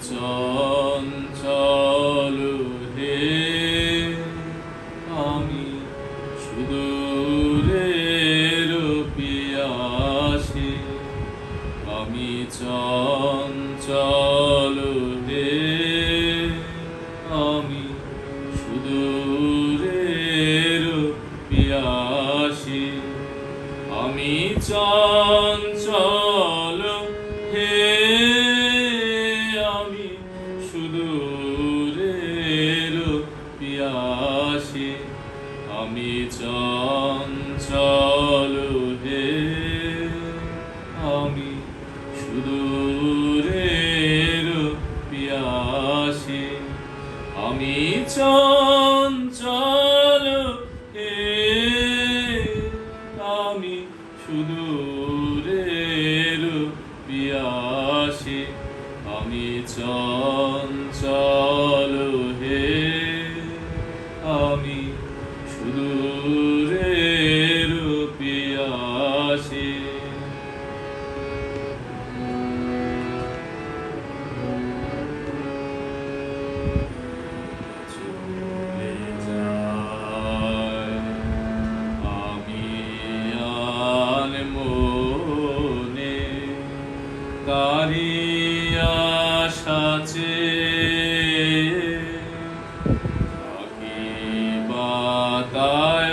চঞ্চল হে আমি সুদূরের পিয়াসী আমি চঞ্চল হে আমি সুদূরের পিয়াসী আমি চঞ্চল হে আমি সুদূরের পিয়াসী আমি চঞ্চল হে আমি সুদূরের পিয়াসী আমি চঞ্চল হে আমি সুদূরের পিয়াসী আমি চঞ্চল হে আমি সুদূরের পিয়াসী চলে যায় আমি আনমনে কারি আশাচে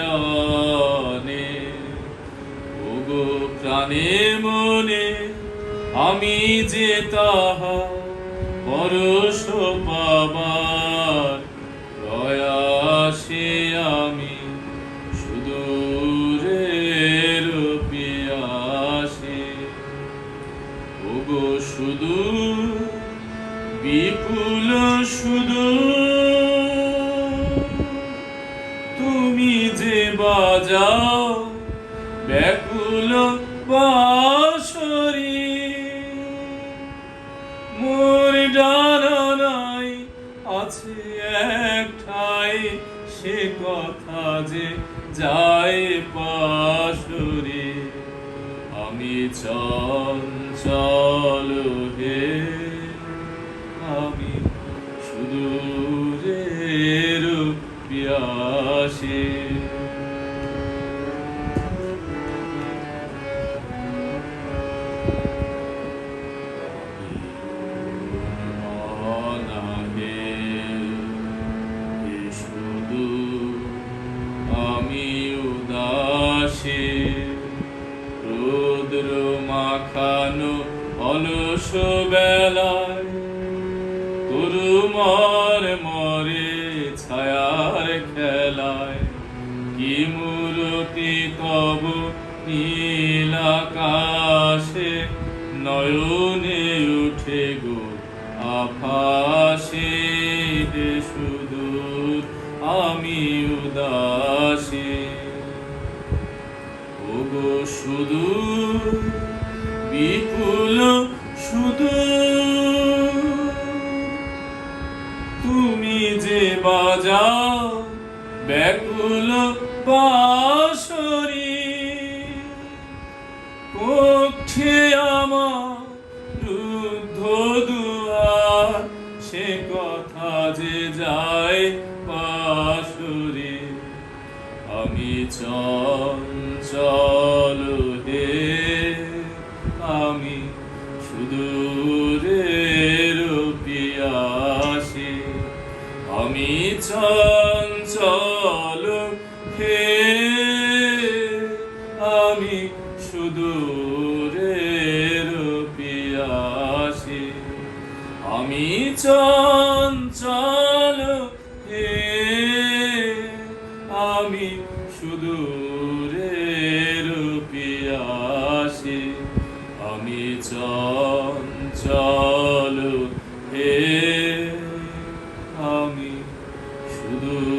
বাতায়নে ওগো প্রাণে মনে আমি যে তাহা পরশ পাবার প্রয়াসে আমি সুদূরের পিয়াসী ওগো সুদূর বিপুল সুদূর তুমি যে বাজাও ব্যাকুল বাঁশরি মোর ডানায় আছে একটাই সে কথা যে যায় পাশরি আমি চঞ্চল হে আমি সুদূরের পিয়াসী আমি উদাসী রৌদ্র মাখানো অলস বেলায় তরুমর মরে ছায়ার খেলায় কি মূরতি তব নীল আকাশে নয়নে উঠে গো আভাসে সুদূর আমি উদাসী ওগো সুদূর বিপুল সুদূর তুমি যে বাজাও ব্যাকুল বাঁশরি কক্ষে আমার রুদ্ধ দুয়ার সে কথা যে যায় পাশরি আমি চঞ্চল হে আমি সুদূরের পিয়াসী আমি চঞ্চল হে আমি সুদূরের পিয়াসী আমি চঞ্চল হে আমি সুদূরের পিয়াসী আমি চঞ্চল হে আমি সুদূর